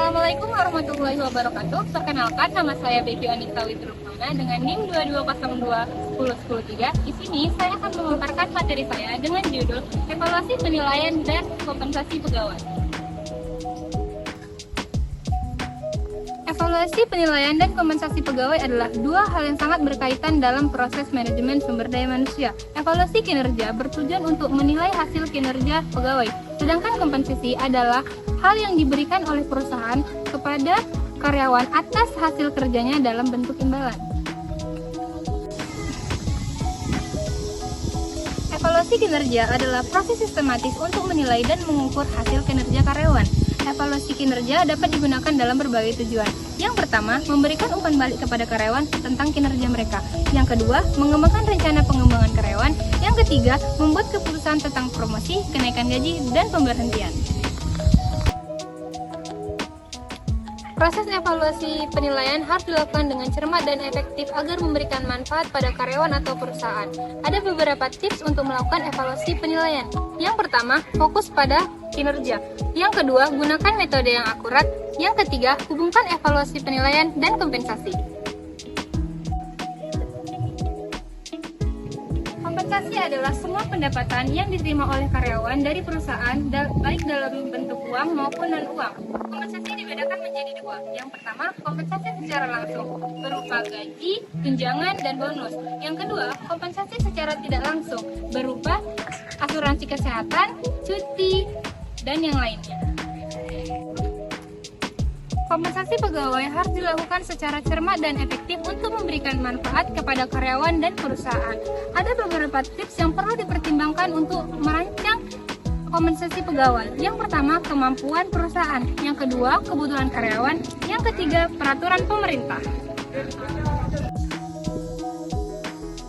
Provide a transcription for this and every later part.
Assalamualaikum warahmatullahi wabarakatuh. Perkenalkan, nama saya Becky Anita Witrukmana dengan NIM 2202 Di sini saya akan memaparkan materi saya dengan judul Evaluasi Penilaian dan Kompensasi Pegawai. Evaluasi penilaian dan kompensasi pegawai adalah dua hal yang sangat berkaitan dalam proses manajemen sumber daya manusia. Evaluasi kinerja bertujuan untuk menilai hasil kinerja pegawai, sedangkan kompensasi adalah hal yang diberikan oleh perusahaan kepada karyawan atas hasil kerjanya dalam bentuk imbalan. Evaluasi kinerja adalah proses sistematis untuk menilai dan mengukur hasil kinerja karyawan. Evaluasi kinerja dapat digunakan dalam berbagai tujuan. Yang pertama, memberikan umpan balik kepada karyawan tentang kinerja mereka. Yang kedua, mengembangkan rencana pengembangan karyawan. Yang ketiga, membuat keputusan tentang promosi, kenaikan gaji, dan pemberhentian. Proses evaluasi penilaian harus dilakukan dengan cermat dan efektif agar memberikan manfaat pada karyawan atau perusahaan. Ada beberapa tips untuk melakukan evaluasi penilaian. Yang pertama, fokus pada kinerja. Yang kedua, gunakan metode yang akurat. Yang ketiga, hubungkan evaluasi penilaian dan kompensasi. Kompensasi adalah semua pendapatan yang diterima oleh karyawan dari perusahaan, baik dalam bentuk uang maupun non-uang. Kompensasi dibedakan menjadi dua. Yang pertama, kompensasi secara langsung, berupa gaji, tunjangan, dan bonus. Yang kedua, kompensasi secara tidak langsung, berupa asuransi kesehatan, cuti, dan yang lainnya. Kompensasi pegawai harus dilakukan secara cermat dan efektif untuk memberikan manfaat kepada karyawan dan perusahaan. Ada beberapa tips yang perlu dipertimbangkan untuk merancang kompensasi pegawai. Yang pertama, kemampuan perusahaan. Yang kedua, kebutuhan karyawan. Yang ketiga, peraturan pemerintah.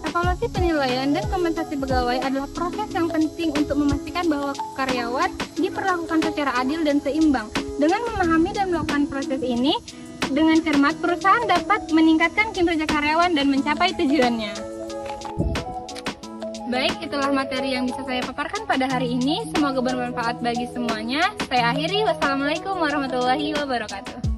Evaluasi penilaian dan kompensasi pegawai adalah proses yang penting untuk memastikan bahwa karyawan diperlakukan secara adil dan seimbang. Dengan memahami dan melakukan proses ini, dengan cermat perusahaan dapat meningkatkan kinerja karyawan dan mencapai tujuannya. Baik, itulah materi yang bisa saya paparkan pada hari ini. Semoga bermanfaat bagi semuanya. Saya akhiri. Wassalamualaikum warahmatullahi wabarakatuh.